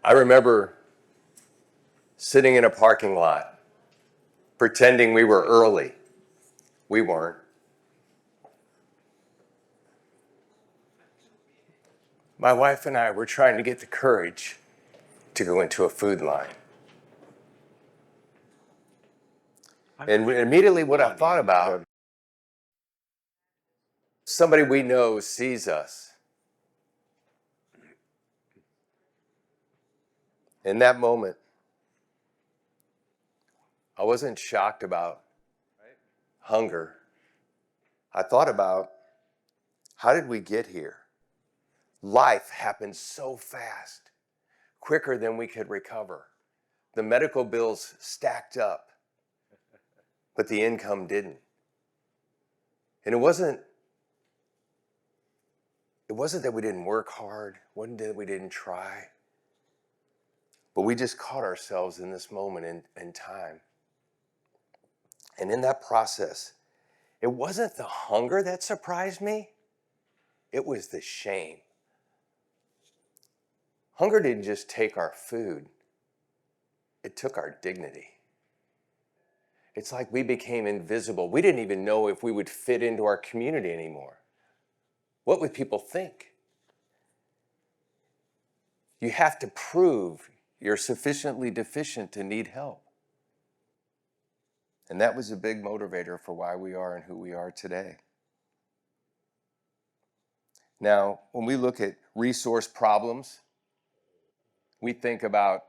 I remember sitting in a parking lot, pretending we were early. We weren't. My wife and I were trying to get the courage to go into a food line. And immediately what I thought about, somebody we know sees us. In that moment, I wasn't shocked about hunger. I thought about, how did we get here? Life happened so fast, quicker than we could recover. The medical bills stacked up, but the income didn't. And it wasn't that we didn't work hard, it wasn't that we didn't try, but we just caught ourselves in this moment in time. And in that process, it wasn't the hunger that surprised me, it was the shame. Hunger didn't just take our food, it took our dignity. It's like we became invisible. We didn't even know if we would fit into our community anymore. What would people think? You have to prove you're sufficiently deficient to need help. And that was a big motivator for why we are and who we are today. Now, when we look at resource problems, we think about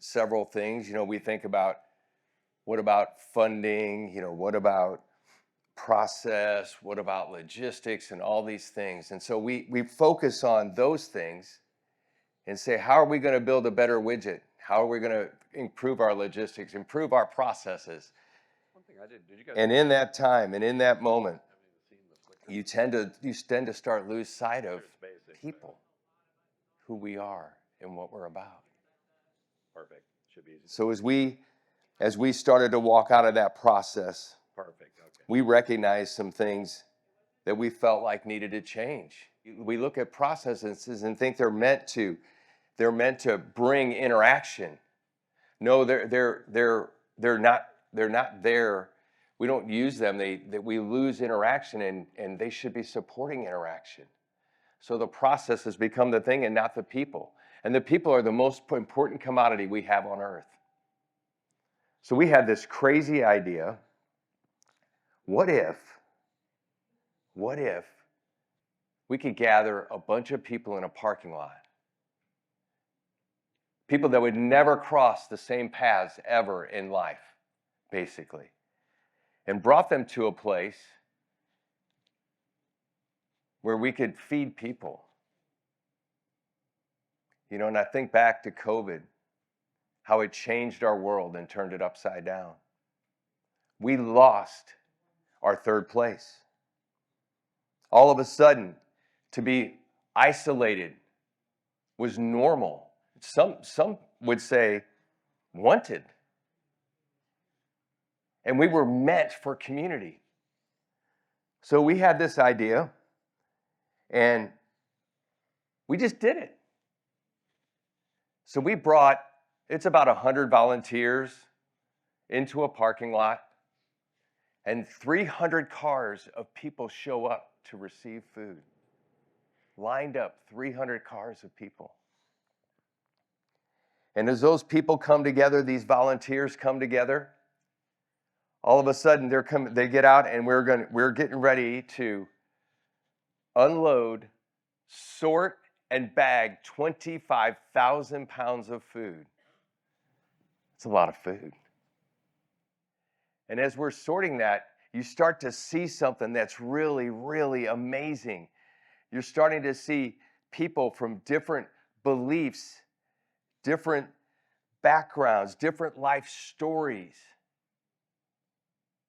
several things. We think about, what about funding? What about process? What about logistics and all these things? And so we focus on those things and say, how are we going to build a better widget? How are we going to improve our logistics, improve our processes? And in that time and in that moment, you tend to start lose sight of people, who we are and what we're about. Perfect. Should be easy. So as we started to walk out of that process, we recognized some things that we felt like needed to change. We look at processes and think they're meant to bring interaction. No, they're not there. We don't use them. We lose interaction, and they should be supporting interaction. So the process has become the thing and not the people. And the people are the most important commodity we have on earth. So we had this crazy idea. What if we could gather a bunch of people in a parking lot? People that would never cross the same paths ever in life, basically. And brought them to a place where we could feed people. And I think back to COVID, how it changed our world and turned it upside down. We lost our third place. All of a sudden, to be isolated was normal. Some would say wanted. And we were meant for community. So we had this idea, and we just did it. So we brought, it's about 100 volunteers into a parking lot, and 300 cars of people show up to receive food. Lined up, 300 cars of people. And as those people come together, these volunteers come together, all of a sudden they get out, and we're getting ready to unload, sort, and bag 25,000 pounds of food. It's a lot of food. And as we're sorting that, you start to see something that's really, really amazing. You're starting to see people from different beliefs, different backgrounds, different life stories,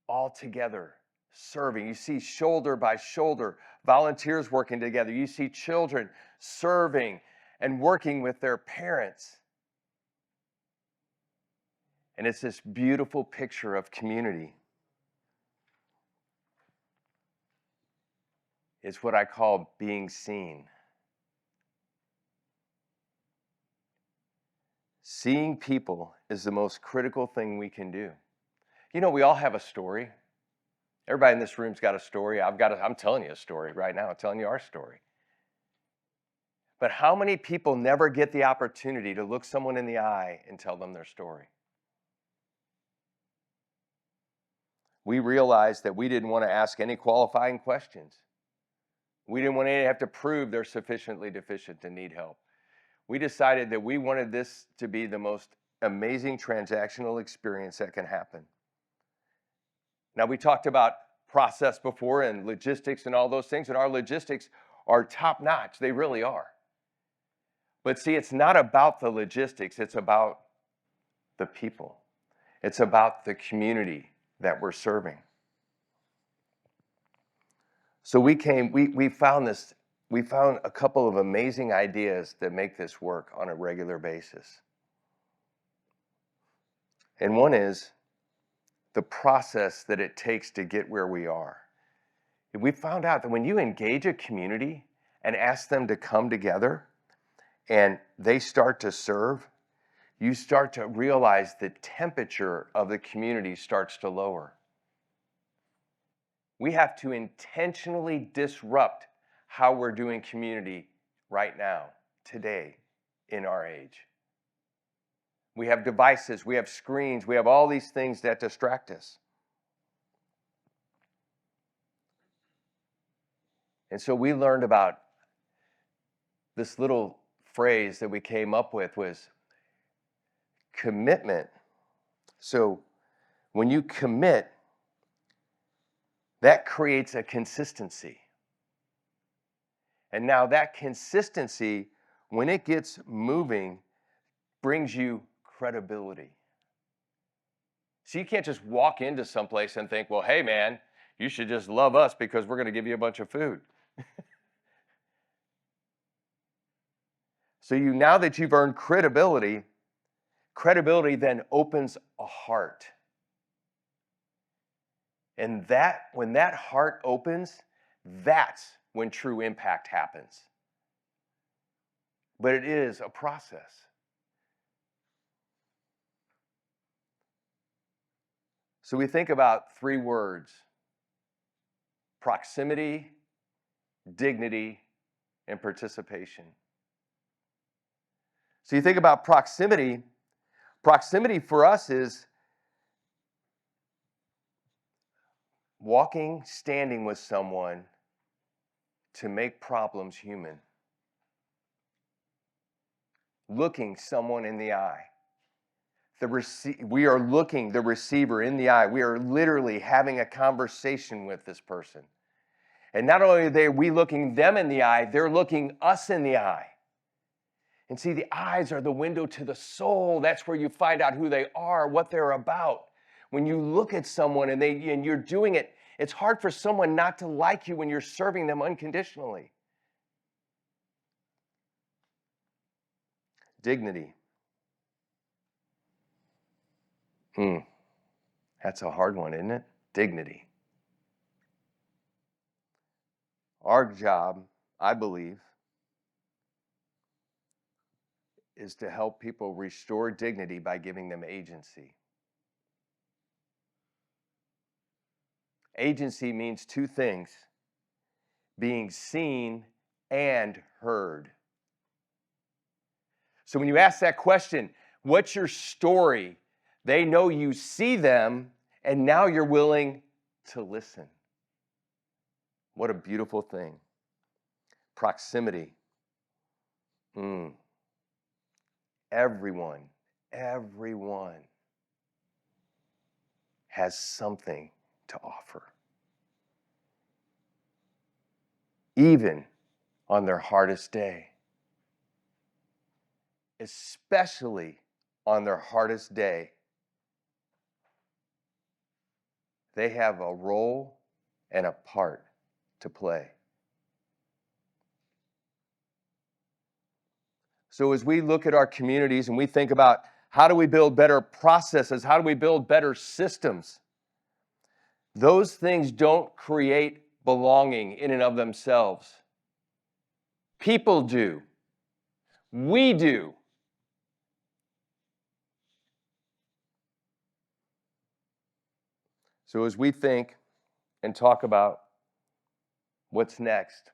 all together serving. You see shoulder by shoulder, volunteers working together. You see children serving and working with their parents. And it's this beautiful picture of community. It's what I call being seen. Seeing people is the most critical thing we can do. You know, we all have a story. Everybody in this room's got a story. I'm telling you a story right now. I'm telling you our story. But how many people never get the opportunity to look someone in the eye and tell them their story? We realized that we didn't want to ask any qualifying questions. We didn't want anyone to have to prove they're sufficiently deficient to need help. We decided that we wanted this to be the most amazing transactional experience that can happen. Now, we talked about process before and logistics and all those things, and our logistics are top notch. They really are. But see, it's not about the logistics. It's about the people. It's about the community that we're serving. So we found a couple of amazing ideas that make this work on a regular basis. And one is the process that it takes to get where we are. We found out that when you engage a community and ask them to come together and they start to serve, you start to realize the temperature of the community starts to lower. We have to intentionally disrupt how we're doing community right now, today, in our age. We have devices, we have screens, we have all these things that distract us. And so we learned about this little phrase that we came up with was commitment. So when you commit, that creates a consistency. And now that consistency, when it gets moving, brings you credibility. So you can't just walk into someplace and think, well, hey man, you should just love us because we're going to give you a bunch of food. So now that you've earned credibility, credibility then opens a heart. And when that heart opens, that's when true impact happens. But it is a process. So we think about 3 words: proximity, dignity, and participation. So you think about proximity. Proximity for us is standing with someone to make problems human. Looking someone in the eye. We are looking the receiver in the eye. We are literally having a conversation with this person. And not only are we looking them in the eye, they're looking us in the eye. And see, the eyes are the window to the soul. That's where you find out who they are, what they're about. When you look at someone and you're doing it, it's hard for someone not to like you when you're serving them unconditionally. Dignity. That's a hard one, isn't it? Dignity. Our job, I believe, is to help people restore dignity by giving them agency. Agency means 2 things: being seen and heard. So when you ask that question, what's your story? They know you see them, and now you're willing to listen. What a beautiful thing. Proximity. Everyone has something to offer. Even on their hardest day. Especially on their hardest day, they have a role and a part to play. So as we look at our communities and we think about how do we build better processes, how do we build better systems, those things don't create belonging in and of themselves. People do. We do. So as we think and talk about what's next,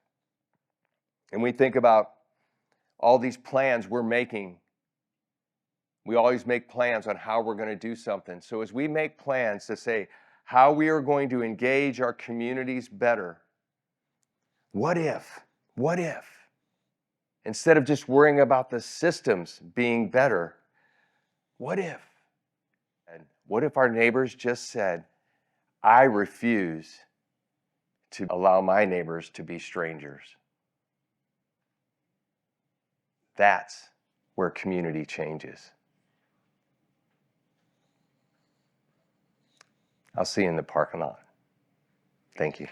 and we think about all these plans we're making, we always make plans on how we're going to do something. So as we make plans to say how we are going to engage our communities better, what if, instead of just worrying about the systems being better, what if? And what if our neighbors just said, I refuse to allow my neighbors to be strangers? That's where community changes. I'll see you in the parking lot. Thank you.